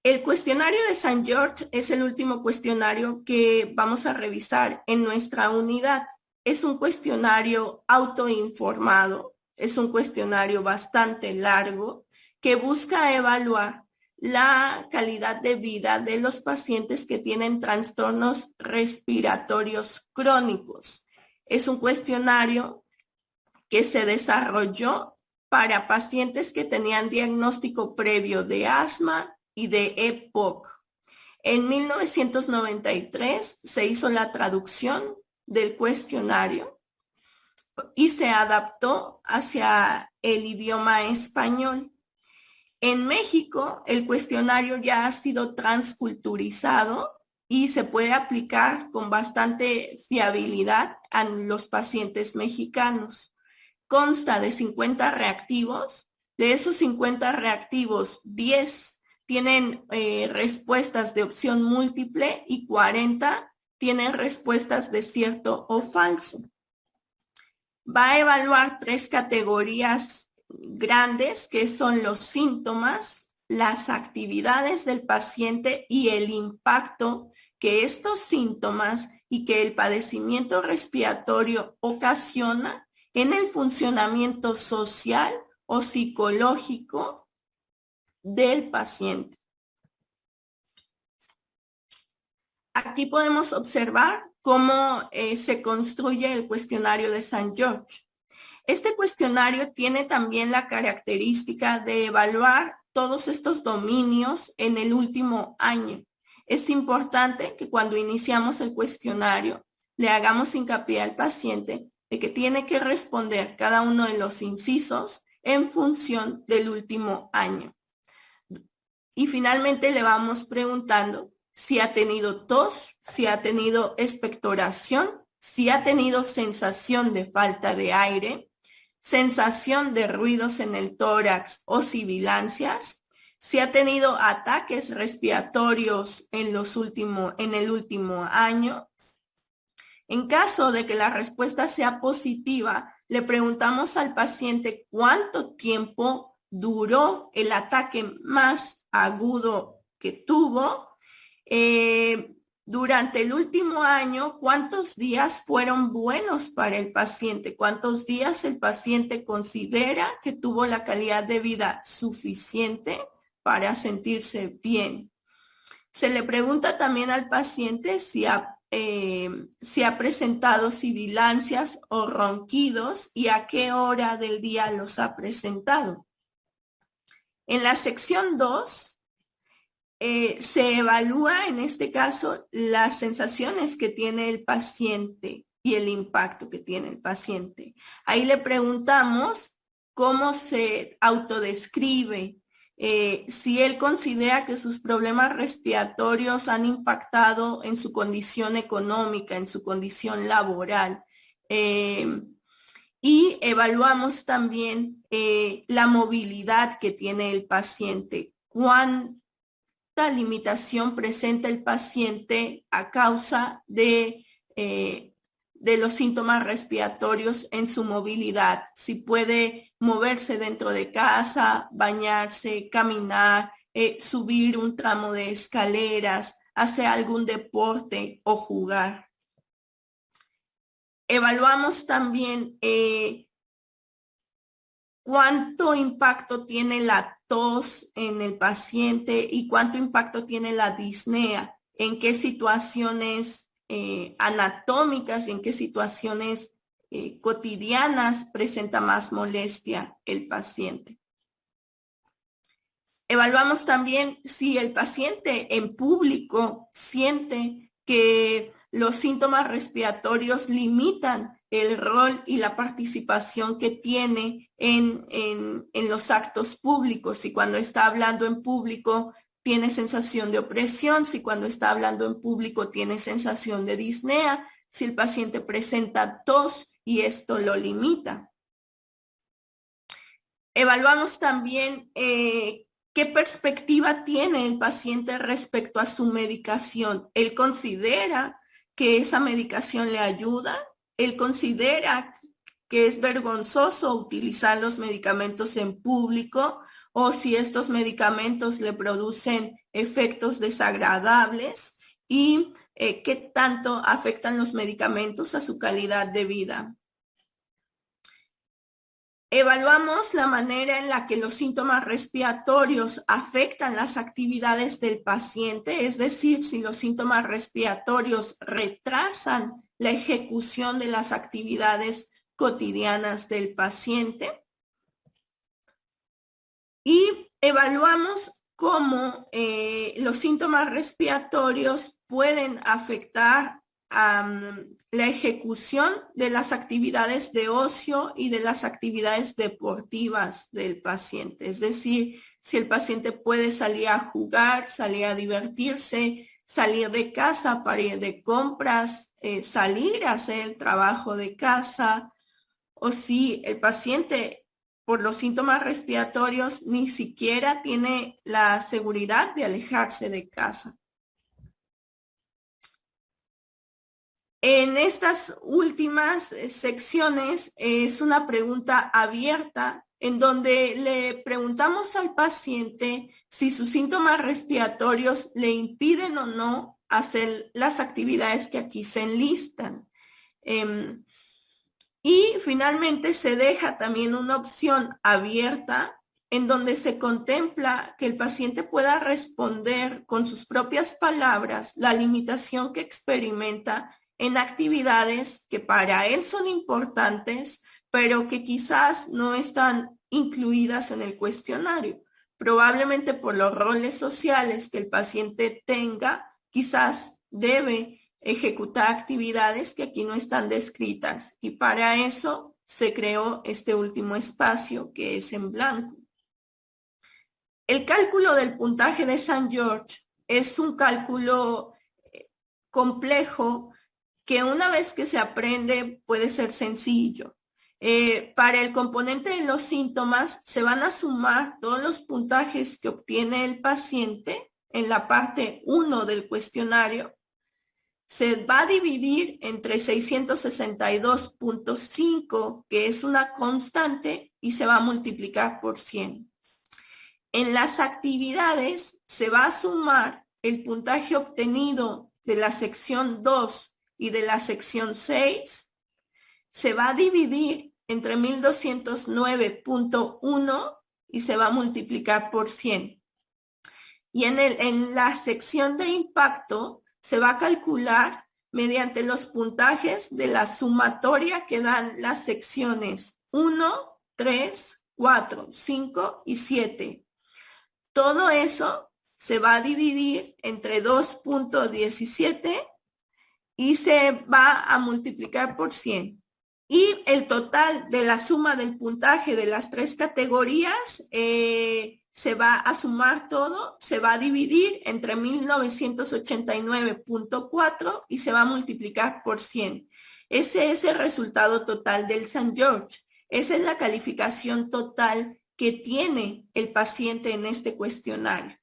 El cuestionario de St. George es el último cuestionario que vamos a revisar en nuestra unidad. Es un cuestionario autoinformado, es un cuestionario bastante largo que busca evaluar la calidad de vida de los pacientes que tienen trastornos respiratorios crónicos. Es un cuestionario que se desarrolló para pacientes que tenían diagnóstico previo de asma y de EPOC. En 1993 se hizo la traducción del cuestionario y se adaptó hacia el idioma español. En México, el cuestionario ya ha sido transculturizado y se puede aplicar con bastante fiabilidad a los pacientes mexicanos. Consta de 50 reactivos. De esos 50 reactivos, 10 tienen respuestas de opción múltiple y 40 tienen respuestas de cierto o falso. Va a evaluar 3 categorías grandes, que son los síntomas, las actividades del paciente y el impacto que estos síntomas y que el padecimiento respiratorio ocasiona en el funcionamiento social o psicológico del paciente. Aquí podemos observar cómo se construye el cuestionario de St. George. Este cuestionario tiene también la característica de evaluar todos estos dominios en el último año. Es importante que cuando iniciamos el cuestionario le hagamos hincapié al paciente de que tiene que responder cada uno de los incisos en función del último año. Y finalmente le vamos preguntando si ha tenido tos, si ha tenido expectoración, si ha tenido sensación de falta de aire, sensación de ruidos en el tórax o sibilancias, si ha tenido ataques respiratorios en el último año. En caso de que la respuesta sea positiva, le preguntamos al paciente cuánto tiempo duró el ataque más agudo que tuvo. Durante el último año, ¿cuántos días fueron buenos para el paciente? ¿Cuántos días el paciente considera que tuvo la calidad de vida suficiente para sentirse bien? Se le pregunta también al paciente si ha presentado sibilancias o ronquidos y a qué hora del día los ha presentado. En la sección 2, se evalúa en este caso las sensaciones que tiene el paciente y el impacto que tiene el paciente. Ahí le preguntamos cómo se autodescribe, si él considera que sus problemas respiratorios han impactado en su condición económica, en su condición laboral. Y evaluamos también la movilidad que tiene el paciente, cuánta limitación presenta el paciente a causa de los síntomas respiratorios en su movilidad, si puede moverse dentro de casa, bañarse, caminar, subir un tramo de escaleras, hacer algún deporte o jugar. Evaluamos también cuánto impacto tiene la tos en el paciente y cuánto impacto tiene la disnea, en qué situaciones anatómicas y en qué situaciones cotidianas presenta más molestia el paciente. Evaluamos también si el paciente en público siente que los síntomas respiratorios limitan el rol y la participación que tiene en los actos públicos. Si cuando está hablando en público tiene sensación de opresión, si cuando está hablando en público tiene sensación de disnea, si el paciente presenta tos y esto lo limita. Evaluamos también ¿qué perspectiva tiene el paciente respecto a su medicación? ¿Él considera que esa medicación le ayuda? ¿Él considera que es vergonzoso utilizar los medicamentos en público o si estos medicamentos le producen efectos desagradables y qué tanto afectan los medicamentos a su calidad de vida. Evaluamos la manera en la que los síntomas respiratorios afectan las actividades del paciente, es decir, si los síntomas respiratorios retrasan la ejecución de las actividades cotidianas del paciente. Y evaluamos cómo los síntomas respiratorios pueden afectar la ejecución de las actividades de ocio y de las actividades deportivas del paciente. Es decir, si el paciente puede salir a jugar, salir a divertirse, salir de casa para ir de compras, salir a hacer el trabajo de casa, o si el paciente por los síntomas respiratorios ni siquiera tiene la seguridad de alejarse de casa. En estas últimas secciones es una pregunta abierta en donde le preguntamos al paciente si sus síntomas respiratorios le impiden o no hacer las actividades que aquí se enlistan. Y finalmente se deja también una opción abierta en donde se contempla que el paciente pueda responder con sus propias palabras la limitación que experimenta en actividades que para él son importantes, pero que quizás no están incluidas en el cuestionario. Probablemente por los roles sociales que el paciente tenga, quizás debe ejecutar actividades que aquí no están descritas. Y para eso se creó este último espacio que es en blanco. El cálculo del puntaje de St. George es un cálculo complejo que una vez que se aprende puede ser sencillo. Para el componente de los síntomas se van a sumar todos los puntajes que obtiene el paciente en la parte 1 del cuestionario. Se va a dividir entre 662.5, que es una constante, y se va a multiplicar por 100. En las actividades se va a sumar el puntaje obtenido de la sección 2 y de la sección 6, se va a dividir entre 1209.1 y se va a multiplicar por 100. Y en la sección de impacto se va a calcular mediante los puntajes de la sumatoria que dan las secciones 1, 3, 4, 5 y 7. Todo eso se va a dividir entre 2.17 y se va a multiplicar por 100. Y el total de la suma del puntaje de las tres categorías se va a sumar todo, se va a dividir entre 1989.4 y se va a multiplicar por 100. Ese es el resultado total del St. George. Esa es la calificación total que tiene el paciente en este cuestionario.